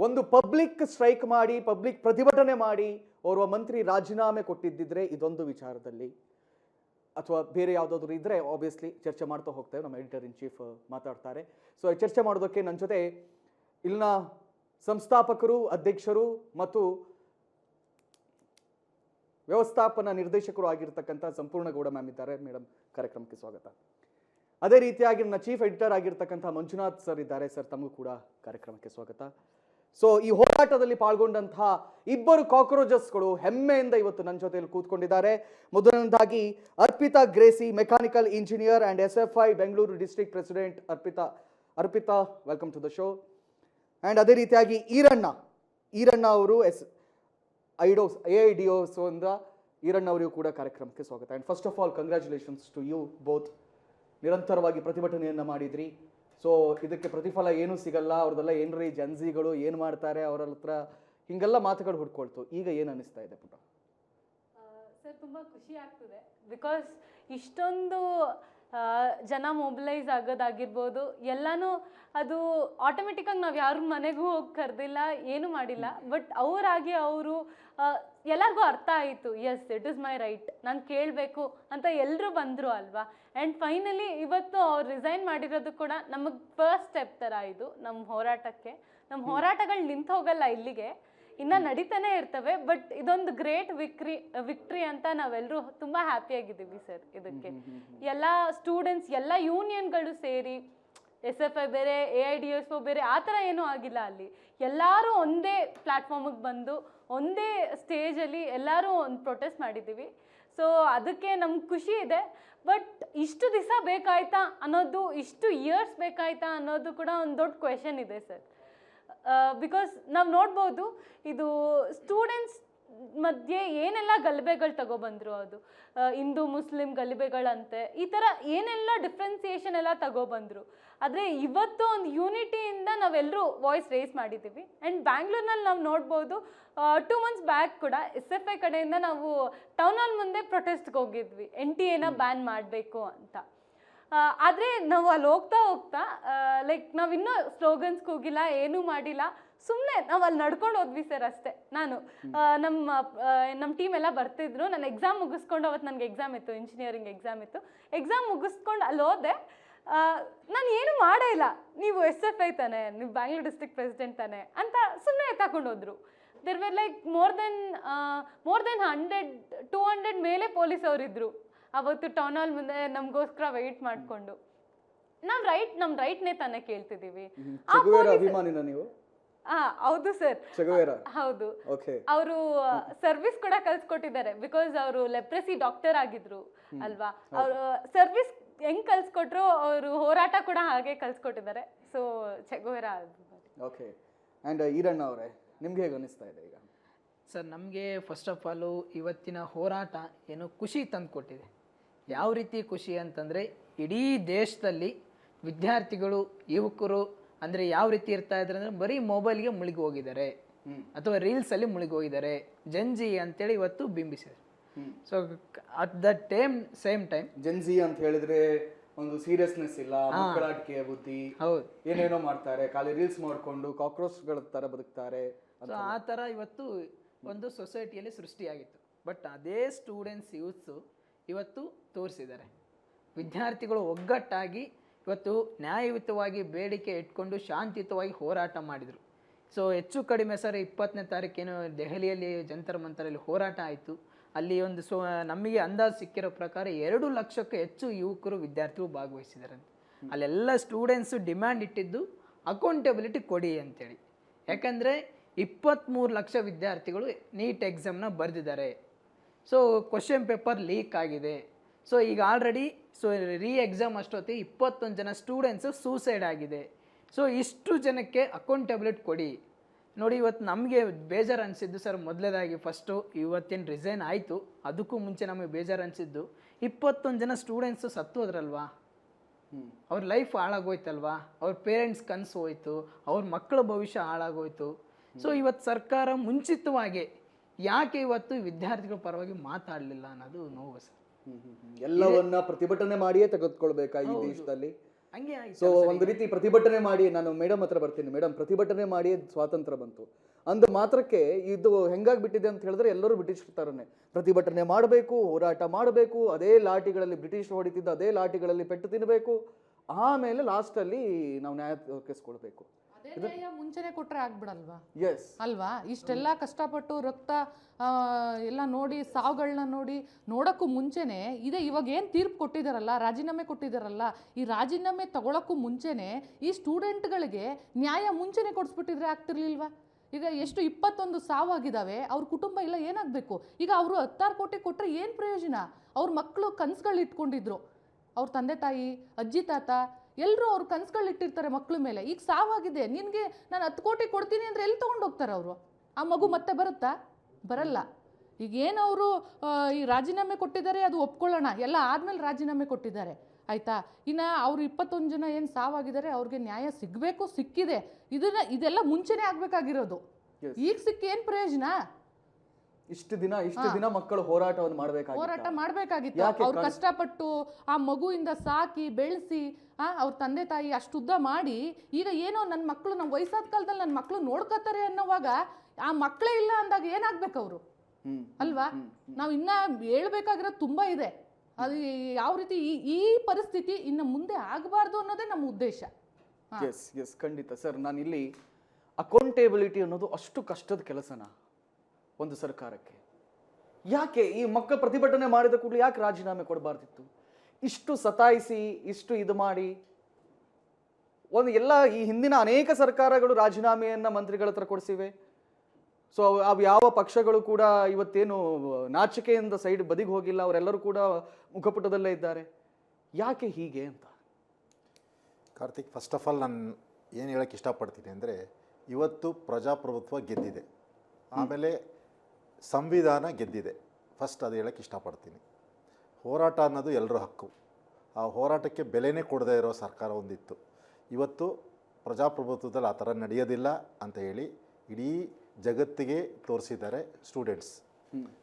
ಒಂದು public strike ಮಾಡಿ public ಪ್ರತಿಭಟನೆ ಮಾಡಿ ಓರ್ವ ಮಂತ್ರಿ ರಾಜೀನಾಮೆ ಕೊಟ್ಟಿದ್ದಿದ್ರೆ ಇದೊಂದು ವಿಚಾರದಲ್ಲಿ ಅಥವಾ ಬೇರೆ ಯಾವುದಾದ್ರೂ ಇದ್ರೆ ಆಬ್ವಿಯಸ್ಲಿ ಚರ್ಚೆ ಮಾಡ್ತಾ ಹೋಗ್ತೇವೆ. ನಮ್ಮ ಎಡಿಟರ್ ಇನ್ ಚೀಫ್ ಮಾತಾಡ್ತಾರೆ. ಸೊ ಚರ್ಚೆ ಮಾಡೋದಕ್ಕೆ ನನ್ನ ಜೊತೆ ಇಲ್ಲಿನ ಸಂಸ್ಥಾಪಕರು, ಅಧ್ಯಕ್ಷರು ಮತ್ತು ವ್ಯವಸ್ಥಾಪನಾ ನಿರ್ದೇಶಕರು ಆಗಿರ್ತಕ್ಕಂಥ ಸಂಪೂರ್ಣ ಗೌಡ ಮ್ಯಾಮ್ ಇದ್ದಾರೆ. ಮೇಡಮ್, ಕಾರ್ಯಕ್ರಮಕ್ಕೆ ಸ್ವಾಗತ. ಅದೇ ರೀತಿಯಾಗಿ ನನ್ನ ಚೀಫ್ ಎಡಿಟರ್ ಆಗಿರ್ತಕ್ಕಂಥ ಮಂಜುನಾಥ್ ಸರ್ ಇದ್ದಾರೆ. ಸರ್, ತಮಗೂ ಕೂಡ ಕಾರ್ಯಕ್ರಮಕ್ಕೆ ಸ್ವಾಗತ. ಸೊ ಈ ಹೋರಾಟದಲ್ಲಿ ಪಾಲ್ಗೊಂಡಂತಹ ಇಬ್ಬರು ಕಾಕ್ರೋಚಸ್ಗಳು ಹೆಮ್ಮೆಯಿಂದ ಇವತ್ತು ನನ್ನ ಜೊತೆಯಲ್ಲಿ ಕೂತ್ಕೊಂಡಿದ್ದಾರೆ. ಮೊದಲನೇದಾಗಿ Arpita Gracy, mechanical engineer and SFI Bengaluru district president. Arpita, welcome to the show. And ಅದೇ ರೀತಿಯಾಗಿ ಈರಣ್ಣ ಅವರು AIDOS ಇಂದ ಈರಣ್ಣ ಅವರಿಗೂ ಕೂಡ ಕಾರ್ಯಕ್ರಮಕ್ಕೆ ಸ್ವಾಗತ. And first of all congratulations to you both. ನಿರಂತರವಾಗಿ ಪ್ರತಿಭಟನೆಯನ್ನ ಮಾಡಿದ್ರಿ. ಸೊ ಇದಕ್ಕೆ ಪ್ರತಿಫಲ ಏನೂ ಸಿಗಲ್ಲ, ಅವ್ರದ್ದೆಲ್ಲ ಏನ್ರಿ ಜನ್ಸಿಗಳು ಏನು ಮಾಡ್ತಾರೆ, ಅವರ ಹತ್ರ ಹಿಂಗೆಲ್ಲ ಮಾತುಗಳು ಹುಡ್ಕೊಳ್ತು. ಈಗ ಏನು ಅನಿಸ್ತಾ ಇದೆ ಪುಟ? ಸರ್, ತುಂಬ ಖುಷಿ ಆಗ್ತದೆ. ಬಿಕಾಸ್ ಇಷ್ಟೊಂದು ಜನ ಮೊಬಿಲೈಸ್ ಆಗೋದಾಗಿರ್ಬೋದು, ಎಲ್ಲನೂ ಅದು ಆಟೋಮೆಟಿಕ್ಕಾಗಿ ನಾವು ಯಾರ ಮನೆಗೂ ಹೋಗಿ ಕರೆದಿಲ್ಲ, ಏನೂ ಮಾಡಿಲ್ಲ. ಬಟ್ ಅವರಾಗಿ ಅವರು ಎಲ್ಲರಿಗೂ ಅರ್ಥ ಆಯಿತು, yes it is my right, ನಾನು ಕೇಳಬೇಕು ಅಂತ ಎಲ್ಲರೂ ಬಂದರು ಅಲ್ವಾ. ಆ್ಯಂಡ್ ಫೈನಲಿ ಇವತ್ತು ಅವ್ರು ರಿಸೈನ್ ಮಾಡಿರೋದು ಕೂಡ ನಮಗೆ ಫಸ್ಟ್ ಸ್ಟೆಪ್ ಥರ ಇದು ನಮ್ಮ ಹೋರಾಟಕ್ಕೆ. ನಮ್ಮ ಹೋರಾಟಗಳು ನಿಂತು ಹೋಗಲ್ಲ, ಇಲ್ಲಿಗೆ ಇನ್ನು ನಡೀತಾನೆ ಇರ್ತವೆ. ಬಟ್ ಇದೊಂದು ಗ್ರೇಟ್ ವಿಕ್ಟ್ರಿ ಅಂತ ನಾವೆಲ್ಲರೂ ತುಂಬ ಹ್ಯಾಪಿಯಾಗಿದ್ದೀವಿ ಸರ್. ಇದಕ್ಕೆ ಎಲ್ಲ ಸ್ಟೂಡೆಂಟ್ಸ್, ಎಲ್ಲ ಯೂನಿಯನ್ಗಳು ಸೇರಿ, SFI ಬೇರೆ, AIDOS ಬೇರೆ, ಆ ಥರ ಏನೂ ಆಗಿಲ್ಲ. ಅಲ್ಲಿ ಎಲ್ಲರೂ ಒಂದೇ ಪ್ಲ್ಯಾಟ್ಫಾರ್ಮಿಗೆ ಬಂದು ಒಂದೇ ಸ್ಟೇಜಲ್ಲಿ ಎಲ್ಲರೂ ಒಂದು ಪ್ರೊಟೆಸ್ಟ್ ಮಾಡಿದ್ದೀವಿ. ಸೊ ಅದಕ್ಕೆ ನಮ್ಗೆ ಖುಷಿ ಇದೆ. ಬಟ್ ಇಷ್ಟು ದಿವಸ ಬೇಕಾಯ್ತಾ ಅನ್ನೋದು, ಇಷ್ಟು ಇಯರ್ಸ್ ಬೇಕಾಯ್ತಾ ಅನ್ನೋದು ಕೂಡ ಒಂದು ದೊಡ್ಡ ಕ್ವೆಶನ್ ಇದೆ ಸರ್. ಬಿಕಾಸ್ ನಾವು ನೋಡ್ಬೋದು, ಇದು ಸ್ಟೂಡೆಂಟ್ಸ್ ಮಧ್ಯೆ ಏನೆಲ್ಲ ಗಲಭೆಗಳು ತಗೊಬಂದರು, ಅದು ಹಿಂದೂ ಮುಸ್ಲಿಂ ಗಲಭೆಗಳಂತೆ, ಈ ಥರ ಏನೆಲ್ಲ ಡಿಫ್ರೆನ್ಸಿಯೇಷನ್ ಎಲ್ಲ ತಗೊಬಂದರು. ಆದರೆ ಇವತ್ತು ಒಂದು ಯೂನಿಟಿಯಿಂದ ನಾವೆಲ್ಲರೂ ವಾಯ್ಸ್ ರೇಸ್ ಮಾಡಿದ್ದೀವಿ. ಆ್ಯಂಡ್ ಬ್ಯಾಂಗ್ಳೂರ್ನಲ್ಲಿ ನಾವು ನೋಡ್ಬೋದು, 2 months ಬ್ಯಾಕ್ ಕೂಡ SFI ಕಡೆಯಿಂದ ನಾವು ಟೌನ್ ಹಾಲ್ ಮುಂದೆ ಪ್ರೊಟೆಸ್ಟ್ಗೆ ಹೋಗಿದ್ವಿ, NTA ಬ್ಯಾನ್ ಮಾಡಬೇಕು ಅಂತ. ಆದರೆ ನಾವು ಅಲ್ಲಿ ಹೋಗ್ತಾ ಲೈಕ್ ನಾವಿನ್ನೂ ಸ್ಲೋಗನ್ಸ್ಗೆ ಹೋಗಿಲ್ಲ, ಏನೂ ಮಾಡಿಲ್ಲ, ಸುಮ್ಮನೆ ನಾವು ಅಲ್ಲಿ ನಡ್ಕೊಂಡು ಹೋದ್ವಿ ಸರ್ ಅಷ್ಟೇ. ನಮ್ಮ ಟೀಮ್ ಎಲ್ಲ ಬರ್ತಿದ್ರು. ನಾನು ಎಕ್ಸಾಮ್ ಮುಗಿಸ್ಕೊಂಡು, ಅವತ್ತು ನನಗೆ ಎಕ್ಸಾಮ್ ಇತ್ತು, ಇಂಜಿನಿಯರಿಂಗ್ ಎಕ್ಸಾಮ್ ಇತ್ತು. ಎಕ್ಸಾಮ್ ಮುಗಿಸ್ಕೊಂಡು ಅಲ್ಲಿ ಹೋದೆ. ನಾನು ಏನು ಮಾಡೇ ಇಲ್ಲ, ನೀವು SFI ತಾನೆ, ನೀವು ಬ್ಯಾಂಗ್ಳೂರ್ ಡಿಸ್ಟ್ರಿಕ್ಟ್ ಪ್ರೆಸಿಡೆಂಟ್ ತಾನೆ ಅಂತ ಸುಮ್ಮನೆ ಎತ್ತಾಕೊಂಡು ಹೋದ್ರು. There were like more than 100-200 ಮೇಲೆ ಪೊಲೀಸ್ ಅವರಿದ್ರು ಅವತ್ತು ಟೌನ್ ಹಾಲ್ ಮುಂದೆ ನಮಗೋಸ್ಕರ ವೆಯ್ಟ್ ಮಾಡಿಕೊಂಡು. ನಮ್ಮ ರೈಟ್ನೇ ತಾನೇ ಕೇಳ್ತಿದ್ದೀವಿ. ಅಭಿಮಾನಿನ ನೀವು? ಹೌದು ಸರ್, ಹೌದು. ಅವರು ಸರ್ವಿಸ್ ಕೂಡ ಕಲ್ಸ್ಕೊಟ್ಟಿದ್ದಾರೆ. ಬಿಕಾಸ್ ಅವರು ಲೆಪ್ರೆಸಿ ಡಾಕ್ಟರ್ ಆಗಿದ್ರು ಅಲ್ವಾ. ಅವರು ಸರ್ವಿಸ್ ಹೆಂಗ್ ಕಲ್ಸ್ಕೊಟ್ರು, ಅವರು ಹೋರಾಟ ಕೂಡ ಹಾಗೆ ಕಲ್ಸ್ಕೊಟ್ಟಿದ್ದಾರೆ. ಸೊ ಚೆಗುವೆರಾ. ಓಕೆ. ಆ್ಯಂಡ್ ಈರಣ್ಣ ಅವರೇ, ನಿಮ್ಗೆ ಹೇಗೆ ಅನಿಸ್ತಾ ಇದೆ ಈಗ? ಸರ್, ನಮಗೆ ಫಸ್ಟ್ ಆಫ್ ಆಲು ಇವತ್ತಿನ ಹೋರಾಟ ಏನು ಖುಷಿ ತಂದು ಕೊಟ್ಟಿದೆ. ಯಾವ ರೀತಿ ಖುಷಿ ಅಂತಂದರೆ, ಇಡೀ ದೇಶದಲ್ಲಿ ವಿದ್ಯಾರ್ಥಿಗಳು, ಯುವಕರು ಅಂದರೆ ಯಾವ ರೀತಿ ಇರ್ತಾ ಇದ್ದಾರೆ ಅಂದರೆ, ಬರೀ ಮೊಬೈಲ್ಗೆ ಮುಳುಗಿ ಹೋಗಿದ್ದಾರೆ ಅಥವಾ ರೀಲ್ಸಲ್ಲಿ ಮುಳುಗಿ ಹೋಗಿದ್ದಾರೆ, ಜಂಜಿ ಅಂತೇಳಿ ಇವತ್ತು ಬಿಂಬಿಸಿದ್ದಾರೆ. So at the same time Gen Z ಅಂತ ಹೇಳಿದ್ರೆ ಒಂದು ಸೀರಿಯಸ್ನೆಸ್ ಇಲ್ಲ, ಮಕ್ಕಳಾಟಿಕೆಯ ಬುದ್ಧಿ, ಏನೇನೋ ಮಾಡ್ತಾರೆ, ಖಾಲಿ ರೀಲ್ಸ್ ಮಾಡಿಕೊಂಡು ಕಾಕ್ರೋಚ್ಗಳ ತರ ಬದುಕ್ತಾರೆ. ಆ ಥರ ಇವತ್ತು ಒಂದು ಸೊಸೈಟಿಯಲ್ಲಿ ಸೃಷ್ಟಿಯಾಗಿತ್ತು. ಬಟ್ ಅದೇ ಸ್ಟೂಡೆಂಟ್ಸ್, ಯೂತ್ಸು ಇವತ್ತು ತೋರಿಸಿದ್ದಾರೆ. ವಿದ್ಯಾರ್ಥಿಗಳು ಒಗ್ಗಟ್ಟಾಗಿ ಇವತ್ತು ನ್ಯಾಯಯುತವಾಗಿ ಬೇಡಿಕೆ ಇಟ್ಕೊಂಡು ಶಾಂತಿಯುತವಾಗಿ ಹೋರಾಟ ಮಾಡಿದರು. ಸೊ ಹೆಚ್ಚು ಕಡಿಮೆ ಸರ್ 20ನೇ ತಾರೀಕೇನು ದೆಹಲಿಯಲ್ಲಿ ಜಂತರ್ ಮಂತರಲ್ಲಿ ಹೋರಾಟ ಆಯಿತು. ಅಲ್ಲಿ ಒಂದು ನಮಗೆ ಅಂದಾಜು ಸಿಕ್ಕಿರೋ ಪ್ರಕಾರ 2 ಲಕ್ಷಕ್ಕೂ ಹೆಚ್ಚು ಯುವಕರು, ವಿದ್ಯಾರ್ಥಿಗಳು ಭಾಗವಹಿಸಿದ್ದಾರೆ. ಅಲ್ಲೆಲ್ಲ ಸ್ಟೂಡೆಂಟ್ಸು ಡಿಮ್ಯಾಂಡ್ ಇಟ್ಟಿದ್ದು ಅಕೌಂಟೆಬಿಲಿಟಿ ಕೊಡಿ ಅಂತೇಳಿ. ಯಾಕಂದರೆ 23 ಲಕ್ಷ ವಿದ್ಯಾರ್ಥಿಗಳು ನೀಟ್ ಎಕ್ಸಾಮ್ನ ಬರೆದಿದ್ದಾರೆ. ಸೊ ಕ್ವಶನ್ ಪೇಪರ್ ಲೀಕ್ ಆಗಿದೆ. ಸೊ ಈಗ ಆಲ್ರೆಡಿ ಎಕ್ಸಾಮ್ ಅಷ್ಟೊತ್ತಿಗೆ 21 ಜನ ಸ್ಟೂಡೆಂಟ್ಸು ಸೂಸೈಡ್ ಆಗಿದೆ. ಸೊ ಇಷ್ಟು ಜನಕ್ಕೆ ಅಕೌಂಟೆಬಿಲಿಟಿ ಕೊಡಿ. ನೋಡಿ, ಇವತ್ತು ನಮಗೆ ಬೇಜಾರು ಅನಿಸಿದ್ದು ಸರ್, ಮೊದಲೇದಾಗಿ ಫಸ್ಟು ಇವತ್ತೇನು ರಿಸೈನ್ ಆಯಿತು, ಅದಕ್ಕೂ ಮುಂಚೆ ನಮಗೆ ಬೇಜಾರು ಅನಿಸಿದ್ದು 21 ಜನ ಸ್ಟೂಡೆಂಟ್ಸು ಸತ್ತು ಹೋದ್ರಲ್ವಾ. ಅವ್ರ ಲೈಫ್ ಹಾಳಾಗೋಯ್ತಲ್ವಾ, ಅವ್ರ ಪೇರೆಂಟ್ಸ್ ಕನಸು ಹೋಯ್ತು, ಅವ್ರ ಮಕ್ಕಳ ಭವಿಷ್ಯ ಹಾಳಾಗೋಯ್ತು. ಸೊ ಇವತ್ತು ಸರ್ಕಾರ ಮುಂಚಿತವಾಗಿ ಯಾಕೆ ಇವತ್ತು ವಿದ್ಯಾರ್ಥಿಗಳ ಪರವಾಗಿ ಮಾತಾಡಲಿಲ್ಲ ಅನ್ನೋದು ನೋವು ಸರ್. ಎಲ್ಲವನ್ನ ಪ್ರತಿಭಟನೆ ಮಾಡಿಯೇ ತೆಗೆದುಕೊಳ್ಬೇಕಾ ಈ ದೇಶದಲ್ಲಿ? ಹಂಗೆ ಆಯ್ತು ಸೊ ಒಂದು ರೀತಿ ಪ್ರತಿಭಟನೆ ಮಾಡಿ, ನಾನು ಮೇಡಮ್ ಹತ್ರ ಬರ್ತೀನಿ ಮೇಡಮ್, ಪ್ರತಿಭಟನೆ ಮಾಡಿ ಸ್ವಾತಂತ್ರ್ಯ ಬಂತು ಅಂದ ಮಾತ್ರಕ್ಕೆ ಇದು ಹೆಂಗಾಗ್ಬಿಟ್ಟಿದೆ ಅಂತ ಹೇಳಿದ್ರೆ ಎಲ್ಲರೂ ಬ್ರಿಟಿಷ್ ತರನೇ ಪ್ರತಿಭಟನೆ ಮಾಡಬೇಕು, ಹೋರಾಟ ಮಾಡಬೇಕು, ಅದೇ ಲಾಠಿಗಳಲ್ಲಿ ಬ್ರಿಟಿಷ್ ಹೊಡಿತಿದ್ದ ಅದೇ ಲಾಠಿಗಳಲ್ಲಿ ಪೆಟ್ಟು ತಿನ್ನಬೇಕು, ಆಮೇಲೆ ಲಾಸ್ಟ್ ಅಲ್ಲಿ ನಾವು ನ್ಯಾಯ ದೊರಕಿಸ್ಕೊಳ್ಬೇಕು. ಅದೇ ನ್ಯಾಯ ಮುಂಚೆನೆ ಕೊಟ್ರೆ ಆಗ್ಬಿಡಲ್ವಾ ಎಸ್ ಅಲ್ವಾ? ಇಷ್ಟೆಲ್ಲ ಕಷ್ಟಪಟ್ಟು ರಕ್ತ ಎಲ್ಲ ನೋಡಿ, ಸಾವುಗಳನ್ನ ನೋಡೋಕ್ಕೂ ಮುಂಚೆನೆ ಇವಾಗ ಏನು ತೀರ್ಪು ಕೊಟ್ಟಿದ್ದಾರಲ್ಲ, ರಾಜೀನಾಮೆ ಕೊಟ್ಟಿದ್ದಾರಲ್ಲ, ಈ ರಾಜೀನಾಮೆ ತಗೊಳಕ್ಕೂ ಮುಂಚೆನೆ ಈ ಸ್ಟೂಡೆಂಟ್ಗಳಿಗೆ ನ್ಯಾಯ ಮುಂಚೆನೆ ಕೊಡಿಸ್ಬಿಟ್ಟಿದ್ರೆ ಆಗ್ತಿರ್ಲಿಲ್ವಾ? ಈಗ ಎಷ್ಟು 21 ಸಾವಾಗಿದ್ದಾವೆ, ಅವ್ರ ಕುಟುಂಬ ಎಲ್ಲ ಏನಾಗಬೇಕು? ಈಗ ಅವರು 16 ಕೋಟಿ ಕೊಟ್ಟರೆ ಏನು ಪ್ರಯೋಜನ? ಅವ್ರ ಮಕ್ಕಳು ಕನಸುಗಳು ಇಟ್ಕೊಂಡಿದ್ರು, ಅವ್ರ ತಂದೆ ತಾಯಿ, ಅಜ್ಜಿ ತಾತ ಎಲ್ಲರೂ ಅವ್ರ ಕನಸುಗಳು ಇಟ್ಟಿರ್ತಾರೆ ಮಕ್ಳ ಮೇಲೆ. ಈಗ ಸಾವಾಗಿದೆ, ನಿನಗೆ ನಾನು 10 ಕೋಟಿ ಕೊಡ್ತೀನಿ ಅಂದರೆ ಎಲ್ಲಿ ತೊಗೊಂಡೋಗ್ತಾರೆ ಅವರು? ಆ ಮಗು ಮತ್ತೆ ಬರುತ್ತಾ? ಬರಲ್ಲ. ಈಗೇನು ಅವರು ಈ ರಾಜೀನಾಮೆ ಕೊಟ್ಟಿದ್ದಾರೆ ಅದು ಒಪ್ಕೊಳ್ಳೋಣ, ಎಲ್ಲ ಆದಮೇಲೆ ರಾಜೀನಾಮೆ ಕೊಟ್ಟಿದ್ದಾರೆ ಆಯಿತಾ. ಇನ್ನು ಅವರು 21 ಜನ ಏನು ಸಾವಾಗಿದ್ದಾರೆ ಅವ್ರಿಗೆ ನ್ಯಾಯ ಸಿಗಬೇಕು, ಸಿಕ್ಕಿದೆ. ಇದೆಲ್ಲ ಮುಂಚೆನೇ ಆಗಬೇಕಾಗಿರೋದು. ಈಗ ಸಿಕ್ಕಿ ಏನು ಪ್ರಯೋಜನ? ಇಷ್ಟು ದಿನ ಮಕ್ಕಳು ಹೋರಾಟವನ್ನು ಮಾಡಬೇಕಾಗಿತ್ತು. ಅವ್ರು ಕಷ್ಟಪಟ್ಟು ಆ ಮಗುವಿಂದ ಸಾಕಿ ಬೆಳೆಸಿ ಅವ್ರ ತಂದೆ ತಾಯಿ ಅಷ್ಟುದ್ದ ಮಾಡಿ, ಈಗ ಏನೋ ನನ್ನ ಮಕ್ಕಳು ನಮ್ಮ ವಯಸ್ಸಾದ ಕಾಲದಲ್ಲಿ ನನ್ನ ಮಕ್ಕಳು ನೋಡ್ಕೋತಾರೆ ಅನ್ನೋವಾಗ ಆ ಮಕ್ಕಳೇ ಇಲ್ಲ ಅಂದಾಗ ಏನಾಗ್ಬೇಕು ಅವರು? ಅಲ್ವಾ? ನಾವು ಇನ್ನ ಹೇಳ್ಬೇಕಾಗಿರೋದು ತುಂಬಾ ಇದೆ. ಅದು ಯಾವ ರೀತಿ ಈ ಪರಿಸ್ಥಿತಿ ಇನ್ನು ಮುಂದೆ ಆಗಬಾರ್ದು ಅನ್ನೋದೇ ನಮ್ಮ ಉದ್ದೇಶ. ಎಸ್ ಖಂಡಿತ ಸರ್. ನಾನು ಇಲ್ಲಿ ಅಕೌಂಟೇಬಿಲಿಟಿ ಅನ್ನೋದು ಅಷ್ಟು ಕಷ್ಟದ ಕೆಲಸನ ಒಂದು ಸರ್ಕಾರಕ್ಕೆ? ಯಾಕೆ ಈ ಮಕ್ಕಳು ಪ್ರತಿಭಟನೆ ಮಾಡಿದ ಕೂಡಲೇ ಯಾಕೆ ರಾಜೀನಾಮೆ ಕೊಡಬಾರ್ದಿತ್ತು? ಇಷ್ಟು ಸತಾಯಿಸಿ, ಇಷ್ಟು ಇದು ಮಾಡಿ ಎಲ್ಲ ಈ ಹಿಂದಿನ ಅನೇಕ ಸರ್ಕಾರಗಳು ರಾಜೀನಾಮೆಯನ್ನ ಮಂತ್ರಿಗಳ ಹತ್ರ ಕೊಡಿಸಿವೆ. ಸೊ ಅವು ಯಾವ ಪಕ್ಷಗಳು ಕೂಡ ಇವತ್ತೇನು ನಾಚಿಕೆಯಿಂದ ಸೈಡ್ ಬದಿಗೆ ಹೋಗಿಲ್ಲ, ಅವರೆಲ್ಲರೂ ಕೂಡ ಮುಖಪುಟದಲ್ಲೇ ಇದ್ದಾರೆ. ಯಾಕೆ ಹೀಗೆ ಅಂತ? ಕಾರ್ತಿಕ್, ಫಸ್ಟ್ ಆಫ್ ಆಲ್ ನಾನು ಏನು ಹೇಳೋಕ್ಕೆ ಇಷ್ಟಪಡ್ತೀನಿ ಅಂದರೆ, ಇವತ್ತು ಪ್ರಜಾಪ್ರಭುತ್ವ ಗೆದ್ದಿದೆ, ಆಮೇಲೆ ಸಂವಿಧಾನ ಗೆದ್ದಿದೆ. ಫಸ್ಟ್ ಅದು ಹೇಳೋಕ್ಕೆ ಇಷ್ಟಪಡ್ತೀನಿ. ಹೋರಾಟ ಅನ್ನೋದು ಎಲ್ಲರ ಹಕ್ಕು. ಆ ಹೋರಾಟಕ್ಕೆ ಬೆಲೆನೇ ಕೊಡದೇ ಇರೋ ಸರ್ಕಾರ ಒಂದಿತ್ತು. ಇವತ್ತು ಪ್ರಜಾಪ್ರಭುತ್ವದಲ್ಲಿ ಆ ಥರ ನಡೆಯೋದಿಲ್ಲ ಅಂತ ಹೇಳಿ ಇಡೀ ಜಗತ್ತಿಗೆ ತೋರಿಸಿದ್ದಾರೆ ಸ್ಟೂಡೆಂಟ್ಸ್.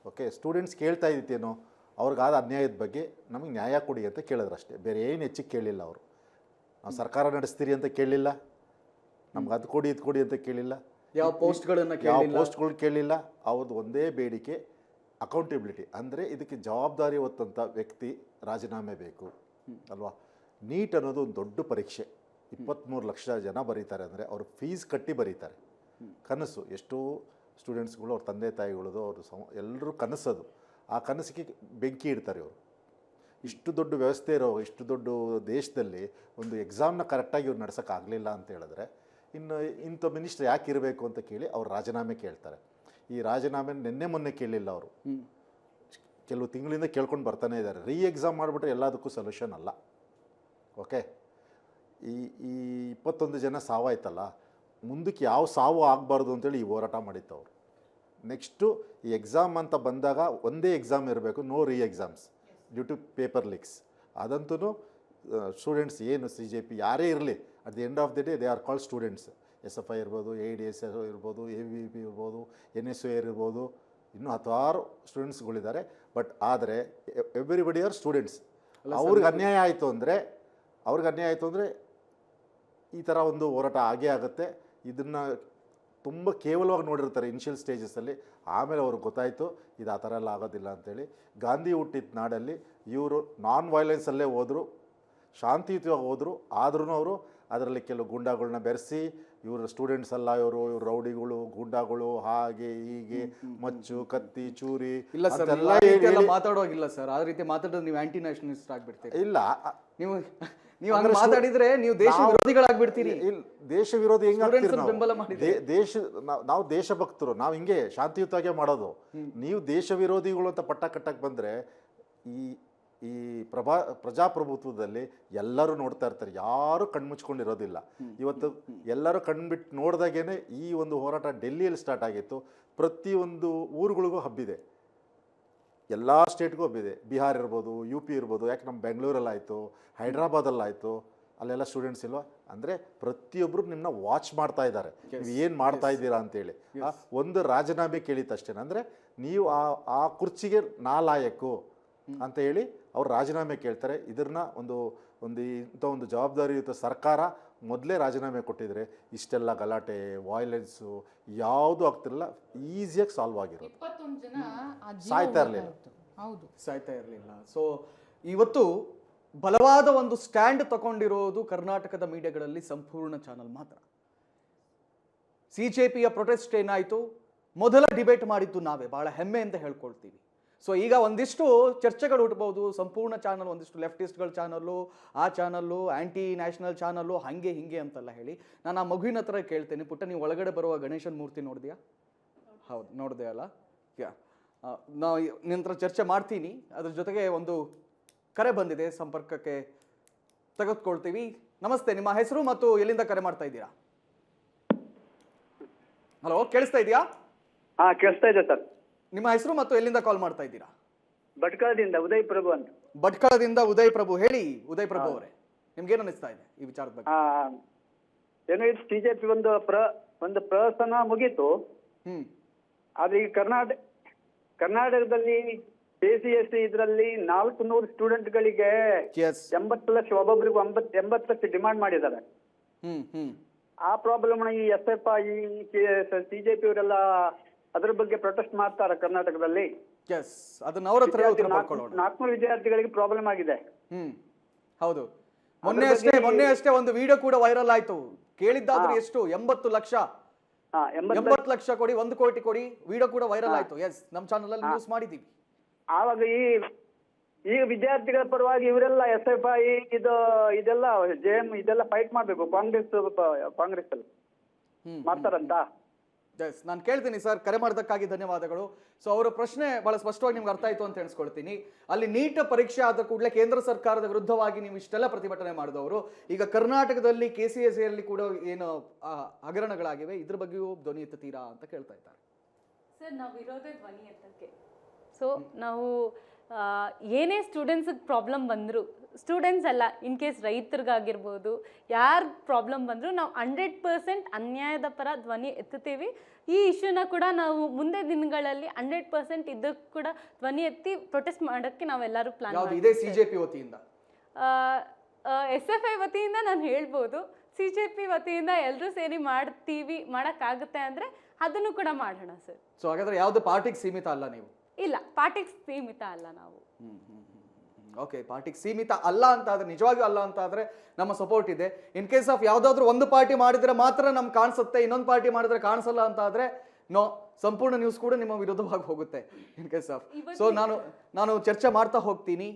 ಓಕೆ, ಸ್ಟೂಡೆಂಟ್ಸ್ ಕೇಳ್ತಾ ಇದ್ದೀತೇನೋ ಅವ್ರಿಗಾದ ಅನ್ಯಾಯದ ಬಗ್ಗೆ ನಮಗೆ ನ್ಯಾಯ ಕೊಡಿ ಅಂತ ಕೇಳಿದ್ರು ಅಷ್ಟೇ, ಬೇರೆ ಏನು ಹೆಚ್ಚಿಗೆ ಕೇಳಿಲ್ಲ ಅವರು. ನಾವು ಸರ್ಕಾರ ನಡೆಸ್ತೀರಿ ಅಂತ ಕೇಳಲಿಲ್ಲ, ನಮ್ಗೆ ಅದು ಕೊಡಿ ಇದು ಕೊಡಿ ಅಂತ ಕೇಳಿಲ್ಲ, ಯಾವ ಪೋಸ್ಟ್ಗಳು ಕೇಳಿಲ್ಲ. ಅವ್ರದ್ದು ಒಂದೇ ಬೇಡಿಕೆ ಅಕೌಂಟಬಿಲಿಟಿ, ಅಂದರೆ ಇದಕ್ಕೆ ಜವಾಬ್ದಾರಿ ಹೊತ್ತಂಥ ವ್ಯಕ್ತಿ ರಾಜೀನಾಮೆ ಬೇಕು ಅಲ್ವಾ. ನೀಟ್ ಅನ್ನೋದು ಒಂದು ದೊಡ್ಡ ಪರೀಕ್ಷೆ, 23 ಲಕ್ಷ ಜನ ಬರೀತಾರೆ ಅಂದರೆ ಅವರು ಫೀಸ್ ಕಟ್ಟಿ ಬರೀತಾರೆ. ಕನಸು ಎಷ್ಟೋ ಸ್ಟೂಡೆಂಟ್ಸ್ಗಳು ಅವ್ರ ತಂದೆ ತಾಯಿಗಳದು ಅವ್ರ ಎಲ್ಲರೂ ಕನಸದು, ಆ ಕನಸಿಗೆ ಬೆಂಕಿ ಇಡ್ತಾರೆ ಇವರು. ಇಷ್ಟು ದೊಡ್ಡ ವ್ಯವಸ್ಥೆ ಇರೋ ಇಷ್ಟು ದೊಡ್ಡ ದೇಶದಲ್ಲಿ ಒಂದು ಎಕ್ಸಾಮ್ನ ಕರೆಕ್ಟಾಗಿ ಇವ್ರು ನಡ್ಸೋಕ್ಕಾಗಲಿಲ್ಲ ಅಂತ ಹೇಳಿದ್ರೆ ಇನ್ನು ಇಂಥ ಮಿನಿಸ್ಟರ್ ಯಾಕೆ ಇರಬೇಕು ಅಂತ ಕೇಳಿ ಅವ್ರು ರಾಜೀನಾಮೆ ಕೇಳ್ತಾರೆ. ಈ ರಾಜೀನಾಮೆ ನಿನ್ನೆ ಮೊನ್ನೆ ಕೇಳಲಿಲ್ಲ ಅವರು, ಕೆಲವು ತಿಂಗಳಿಂದ ಕೇಳ್ಕೊಂಡು ಬರ್ತಾನೆ ಇದ್ದಾರೆ. ಎಕ್ಸಾಮ್ ಮಾಡಿಬಿಟ್ರೆ ಎಲ್ಲದಕ್ಕೂ ಸೊಲ್ಯೂಷನ್ ಅಲ್ಲ. ಓಕೆ, ಈ 21 ಜನ ಸಾವಾಯ್ತಲ್ಲ, ಮುಂದಕ್ಕೆ ಯಾವ ಸಾವು ಆಗಬಾರ್ದು ಅಂತೇಳಿ ಈ ಹೋರಾಟ ಮಾಡಿತ್ತು ಅವರು. ನೆಕ್ಸ್ಟು ಈ ಎಕ್ಸಾಮ್ ಅಂತ ಬಂದಾಗ ಒಂದೇ ಎಕ್ಸಾಮ್ ಇರಬೇಕು, no exams due to paper leaks. ಅದಂತೂ ಸ್ಟೂಡೆಂಟ್ಸ್ ಏನು CJP ಯಾರೇ ಇರಲಿ, at the end of the day they are called students. SFI ಇರ್ಬೋದು, AIDS ಇರ್ಬೋದು, AVP ಇರ್ಬೋದು, NSOR ಇರ್ಬೋದು, ಇನ್ನೂ 10 ಸ್ಟೂಡೆಂಟ್ಸ್ಗಳಿದ್ದಾರೆ. ಬಟ್ ಆದರೆ ಎವ್ರಿಬಡಿ ಆರ್ ಸ್ಟೂಡೆಂಟ್ಸ್. ಅವ್ರಿಗೆ ಅನ್ಯಾಯ ಆಯಿತು ಅಂದರೆ ಈ ಥರ ಒಂದು ಹೋರಾಟ ಆಗೇ ಆಗುತ್ತೆ. ಇದನ್ನು ತುಂಬ ಕೇವಲವಾಗಿ ನೋಡಿರ್ತಾರೆ ಇನಿಷಿಯಲ್ ಸ್ಟೇಜಸಲ್ಲಿ, ಆಮೇಲೆ ಅವ್ರಿಗೆ ಗೊತ್ತಾಯಿತು ಇದು ಆ ಥರ ಎಲ್ಲ ಆಗೋದಿಲ್ಲ ಅಂಥೇಳಿ. ಗಾಂಧಿ ಹುಟ್ಟಿದ ನಾಡಲ್ಲಿ ಇವರು ನಾನ್ ವೈಲೆನ್ಸಲ್ಲೇ ಹೋದರು, ಶಾಂತಿಯುತವಾಗಿ ಹೋದರು. ಆದ್ರೂ ಅವರು ಅದರಲ್ಲಿ ಕೆಲವು ಗೂಂಡಾಗಳನ್ನ ಬೆರೆಸಿ ಇವರು ಸ್ಟೂಡೆಂಟ್ಸ್ ಅಲ್ಲ, ಇವರು ರೌಡಿಗಳು, ಗೂಂಡಾಗಳು, ಹಾಗೆ ಹೀಗೆ ಮಚ್ಚು ಕತ್ತಿ ಚೂರಿ ಇಲ್ಲ ಸರ್, ಮಾತಾಡೋಗಿಲ್ಲ ಸರ್. ಆ ರೀತಿ ಮಾತಾಡೋದು ನೀವು ಆಂಟಿ ನ್ಯಾಷನಲಿಸ್ಟ್ ಆಗ್ಬಿಡ್ತೀರಿ. ಇಲ್ಲ, ನೀವು ಹಂಗೆ ಮಾತಾಡಿದ್ರೆ ನೀವು ದೇಶ ವಿರೋಧಿಗಳಾಗ್ಬಿಡ್ತೀರಿ. ಇಲ್ಲ, ದೇಶ ವಿರೋಧಿ ಹೆಂಗೆ? ನಾವು ದೇಶಭಕ್ತರು, ನಾವು ಹಿಂಗೆ ಶಾಂತಿಯುತವಾಗೇ ಮಾಡೋದು. ನೀವು ದೇಶ ವಿರೋಧಿಗಳು ಅಂತ ಪಟ್ಟ ಕಟ್ಟಕ್ಕೆ ಬಂದರೆ ಈ ಪ್ರಜಾಪ್ರಭುತ್ವದಲ್ಲಿ ಎಲ್ಲರೂ ನೋಡ್ತಾ ಇರ್ತಾರೆ, ಯಾರು ಕಣ್ಮುಚ್ಕೊಂಡಿರೋದಿಲ್ಲ. ಇವತ್ತು ಎಲ್ಲರೂ ಕಣ್ಬಿಟ್ಟು ನೋಡಿದಾಗೇನೆ ಈ ಒಂದು ಹೋರಾಟ ಡೆಲ್ಲಿಯಲ್ಲಿ ಸ್ಟಾರ್ಟ್ ಆಗಿತ್ತು, ಪ್ರತಿಯೊಂದು ಊರುಗಳಿಗೂ ಹಬ್ಬಿದೆ, ಎಲ್ಲ ಸ್ಟೇಟ್ಗೂ ಹಬ್ಬಿದೆ. ಬಿಹಾರ್ ಇರ್ಬೋದು, UP ಇರ್ಬೋದು, ಯಾಕೆ ನಮ್ಮ ಬೆಂಗಳೂರಲ್ಲಾಯಿತು, ಹೈದ್ರಾಬಾದಲ್ಲಾಯಿತು, ಅಲ್ಲೆಲ್ಲ ಸ್ಟೂಡೆಂಟ್ಸ್ ಇಲ್ವಾ? ಅಂದರೆ ಪ್ರತಿಯೊಬ್ಬರು ನಿಮ್ಮನ್ನ ವಾಚ್ ಮಾಡ್ತಾ ಇದ್ದಾರೆ, ನೀವು ಏನು ಮಾಡ್ತಾ ಇದ್ದೀರಾ ಅಂತೇಳಿ. ಒಂದು ರಾಜೀನಾಮೆ ಕೇಳಿತಷ್ಟೇ, ಅಂದರೆ ನೀವು ಆ ಕುರ್ಚಿಗೆ ನಾ ಲಾಯಕ್ಕು ಅಂತ ಹೇಳಿ ಅವ್ರು ರಾಜೀನಾಮೆ ಕೇಳ್ತಾರೆ. ಇದನ್ನ ಒಂದು ಇಂಥ ಒಂದು ಜವಾಬ್ದಾರಿಯುತ ಸರ್ಕಾರ ಮೊದಲೇ ರಾಜೀನಾಮೆ ಕೊಟ್ಟಿದ್ರೆ ಇಷ್ಟೆಲ್ಲ ಗಲಾಟೆ ವಾಯ್ಲೆನ್ಸು ಯಾವುದೂ ಆಗ್ತಿರಲಿಲ್ಲ, ಈಸಿಯಾಗಿ ಸಾಲ್ವ್ ಆಗಿರೋದು. 21 ಜನ ಆ ಜೀವ ಸಾಯ್ತಾ ಇರ್ಲಿಲ್ಲ. ಹೋಗ್ತಾ ಇತ್ತು. ಹೌದು. ಸಾಯ್ತಾ ಇರಲಿಲ್ಲ. ಸೊ ಇವತ್ತು ಬಲವಾದ ಒಂದು ಸ್ಟ್ಯಾಂಡ್ ತಗೊಂಡಿರೋದು ಕರ್ನಾಟಕದ ಮೀಡಿಯಾಗಳಲ್ಲಿ ಸಂಪೂರ್ಣ ಚಾನಲ್ ಮಾತ್ರ. CJPಯ ಪ್ರೊಟೆಸ್ಟ್ ಏನಾಯಿತು, ಮೊದಲ ಡಿಬೇಟ್ ಮಾಡಿದ್ದು ನಾವೇ, ಭಾಳ ಹೆಮ್ಮೆ ಅಂತ ಹೇಳ್ಕೊಳ್ತೀವಿ. ಸೊ ಈಗ ಒಂದಿಷ್ಟು ಚರ್ಚೆಗಳು ಹುಟ್ಟಬಹುದು. ಸಂಪೂರ್ಣ ಚಾನಲ್ ಒಂದಿಷ್ಟು ಲೆಫ್ಟಿಸ್ಟ್ಗಳ ಚಾನಲ್ಲು, ಆ ಚಾನಲ್ಲು, ಆ್ಯಂಟಿ ನ್ಯಾಷನಲ್ ಚಾನಲ್ಲು, ಹಾಗೆ ಹಿಂಗೆ ಅಂತೆಲ್ಲ ಹೇಳಿ ನಾನು ಆ ಮಗುವಿನ ಹತ್ರ ಕೇಳ್ತೇನೆ, ಪುಟ್ಟ ನೀವು ಒಳಗಡೆ ಬರುವ ಗಣೇಶನ ಮೂರ್ತಿ ನೋಡಿದ್ಯಾ? ಹೌದು, ನೋಡಿದೆ ಅಲ್ಲ? ಯಾ, ನಾವು ನಿನ್ನ ಹತ್ರ ಚರ್ಚೆ ಮಾಡ್ತೀನಿ. ಅದ್ರ ಜೊತೆಗೆ ಒಂದು ಕರೆ ಬಂದಿದೆ, ಸಂಪರ್ಕಕ್ಕೆ ತೆಗೆದುಕೊಳ್ತೀವಿ. ನಮಸ್ತೆ, ನಿಮ್ಮ ಹೆಸರು ಮತ್ತು ಎಲ್ಲಿಂದ ಕರೆ ಮಾಡ್ತಾ ಇದ್ದೀರಾ? ಹಲೋ, ಕೇಳಿಸ್ತಾ ಇದೆಯಾ? ಹಾ, ಕೇಳಿಸ್ತಾ ಇದೆ ಸರ್. ನಿಮ್ಮ ಹೆಸರು ಮತ್ತು ಎಲ್ಲಿಂದ ಕಾಲ್ ಮಾಡ್ತಾ ಇದ್ದೀರಾ? ಭಟ್ಕಳದಿಂದ ಉದಯ್ ಪ್ರಭು ಅಂತ. ಭಟ್ಕಳದಿಂದ ಉದಯ್ ಪ್ರಭು. ಹೇಳಿ ಉದಯ್ ಪ್ರಭು ಅವರೇ, ನಿಮ್ಗೇನು ಅನಿಸ್ತಾ ಇದೆ ಈ ವಿಚಾರದ ಬಗ್ಗೆ? ಏನೋ ಇದು CJP ಒಂದು ಪ್ರವಾಸನ ಮುಗೀತು. ಆದ್ರೆ ಈಗ ಕರ್ನಾಟಕದಲ್ಲಿ KCSE ಇದರಲ್ಲಿ 400 ಸ್ಟೂಡೆಂಟ್ಗಳಿಗೆ 80 ಲಕ್ಷ, ಒಬ್ಬೊಬ್ರಿಗೆ 80 ಲಕ್ಷ ಡಿಮಾಂಡ್ ಮಾಡಿದ್ದಾರೆ. ಆ ಪ್ರಾಬ್ಲಮ್ ಈ SFI CJP ಅವರೆಲ್ಲ ಅದ್ರ ಬಗ್ಗೆ ಪ್ರೊಟೆಸ್ಟ್ ಮಾಡ್ತಾರೆ ಕರ್ನಾಟಕದಲ್ಲಿ. ಅದನ್ನ ಅವ್ರ ಹತ್ರ ಉತ್ತರ ಮಾಡ್ಕೊಳ್ಳೋಣ. 400 ವಿದ್ಯಾರ್ಥಿಗಳಿಗೆ ಪ್ರಾಬ್ಲಮ್ ಆಗಿದೆ. ಹೌದು, ಮೊನ್ನೆ ಅಷ್ಟೇ ಒಂದು ವಿಡಿಯೋ ಕೂಡ ವೈರಲ್ ಆಯ್ತು. ಕೇಳಿದ್ದಾದ್ರೆ ಎಷ್ಟು? 80 ಲಕ್ಷ. 80 ಲಕ್ಷ ಕೊಡಿ, 1 ಕೋಟಿ ಕೊಡಿ. ವಿಡಿಯೋ ಕೂಡ ವೈರಲ್ ಆಯ್ತು. ನಮ್ಮ ಚಾನಲ್ ಅಲ್ಲಿ ನ್ಯೂಸ್ ಮಾಡಿದೀವಿ. ಆವಾಗ ಈಗ ವಿದ್ಯಾರ್ಥಿಗಳ ಪರವಾಗಿ ಇವರೆಲ್ಲ SFI ಇದೆಲ್ಲ JM ಇದೆಲ್ಲ ಫೈಟ್ ಮಾಡ್ಬೇಕು. ಕಾಂಗ್ರೆಸ್ ಅಲ್ಲಿ ಮಾಡ್ತಾರಂತ. ನಾನು ಕೇಳ್ತೀನಿ ಸರ್, ಕರೆ ಮಾಡೋದಕ್ಕಾಗಿ ಧನ್ಯವಾದಗಳು. ಸೊ ಅವರ ಪ್ರಶ್ನೆ ಬಹಳ ಸ್ಪಷ್ಟವಾಗಿ ನಿಮ್ಗೆ ಅರ್ಥ ಆಯ್ತು ಅಂತ ಎಣಿಸ್ಕೊಳ್ತೀನಿ. ಅಲ್ಲಿ ನೀಟ್ ಪರೀಕ್ಷೆ ಆದ ಕೂಡಲೇ ಕೇಂದ್ರ ಸರ್ಕಾರದ ವಿರುದ್ಧವಾಗಿ ನೀವು ಇಷ್ಟೆಲ್ಲ ಪ್ರತಿಭಟನೆ ಮಾಡಿದವರು, ಈಗ ಕರ್ನಾಟಕದಲ್ಲಿ KCSE ಅಲ್ಲಿ ಕೂಡ ಏನು ಹಗರಣಗಳಾಗಿವೆ, ಇದ್ರ ಬಗ್ಗೆಯೂ ಧ್ವನಿ ಎತ್ತುತ್ತೀರಾ ಅಂತ ಕೇಳ್ತಾ ಇದ್ದಾರೆ. ಸರ್, ನಾವು ಇರೋದೇ ಧ್ವನಿ ಎತ್ತಕ್ಕೆ. ಸೊ ನಾವು ಏನೇ ಸ್ಟೂಡೆಂಟ್ಸಿಗೆ ಪ್ರಾಬ್ಲಮ್ ಬಂದರೂ, ಸ್ಟೂಡೆಂಟ್ಸ್ ಅಲ್ಲ, ಇನ್ ಕೇಸ್ ರೈತರಿಗಾಗಿರ್ಬೋದು, ಯಾರು ಪ್ರಾಬ್ಲಮ್ ಬಂದರೂ ನಾವು 100% ಅನ್ಯಾಯದ ಪರ ಧ್ವನಿ ಎತ್ತುತ್ತೀವಿ. ಈ ಇಶ್ಯೂನ ಕೂಡ ನಾವು ಮುಂದೆ ದಿನಗಳಲ್ಲಿ 100% ಇದಕ್ಕೆ ಕೂಡ ಧ್ವನಿ ಎತ್ತಿ ಪ್ರೊಟೆಸ್ಟ್ ಮಾಡೋಕ್ಕೆ ನಾವೆಲ್ಲರೂ ಪ್ಲಾನ್ ಇದೇ CJP ವತಿಯಿಂದ, SFI ವತಿಯಿಂದ ನಾನು ಹೇಳ್ಬೋದು. CJP ವತಿಯಿಂದ ಎಲ್ಲರೂ ಸೇರಿ ಮಾಡೋಕ್ಕಾಗುತ್ತೆ ಅಂದರೆ ಅದನ್ನು ಕೂಡ ಮಾಡೋಣ ಸರ್. ಸೊ ಹಾಗಾದ್ರೆ ಯಾವ್ದು ಪಾರ್ಟಿಗೆ ಸೀಮಿತ ಅಲ್ಲ ನೀವು? ಇಲ್ಲ, ಪಾರ್ಟಿಗೆ ಸೀಮಿತ ಅಲ್ಲ ನಾವು. ಓಕೆ, ಪಾರ್ಟಿಗೆ ಸೀಮಿತ ಅಲ್ಲ ಅಂತ ಆದ್ರೆ, ನಿಜವಾಗಿಯೂ ಅಲ್ಲ ಅಂತ ಆದ್ರೆ ನಮ್ಮ ಸಪೋರ್ಟ್ ಇದೆ. ಇನ್ ಕೇಸ್ ಆಫ್ ಯಾವ್ದಾದ್ರು ಒಂದು ಪಾರ್ಟಿ ಮಾಡಿದ್ರೆ ಮಾತ್ರ ನಮ್ಗೆ ಕಾಣಿಸುತ್ತೆ, ಇನ್ನೊಂದು ಪಾರ್ಟಿ ಮಾಡಿದ್ರೆ ಕಾಣಿಸಲ್ಲ ಅಂತ ಆದ್ರೆ ನೋ, ಸಂಪೂರ್ಣ ನ್ಯೂಸ್ ಕೂಡ ನಿಮ್ಮ ವಿರುದ್ಧವಾಗಿ ಹೋಗುತ್ತೆ ಇನ್ ಕೇಸ್ ಆಫ್. ಸೊ ನಾನು ಚರ್ಚೆ ಮಾಡ್ತಾ ಹೋಗ್ತೀನಿ.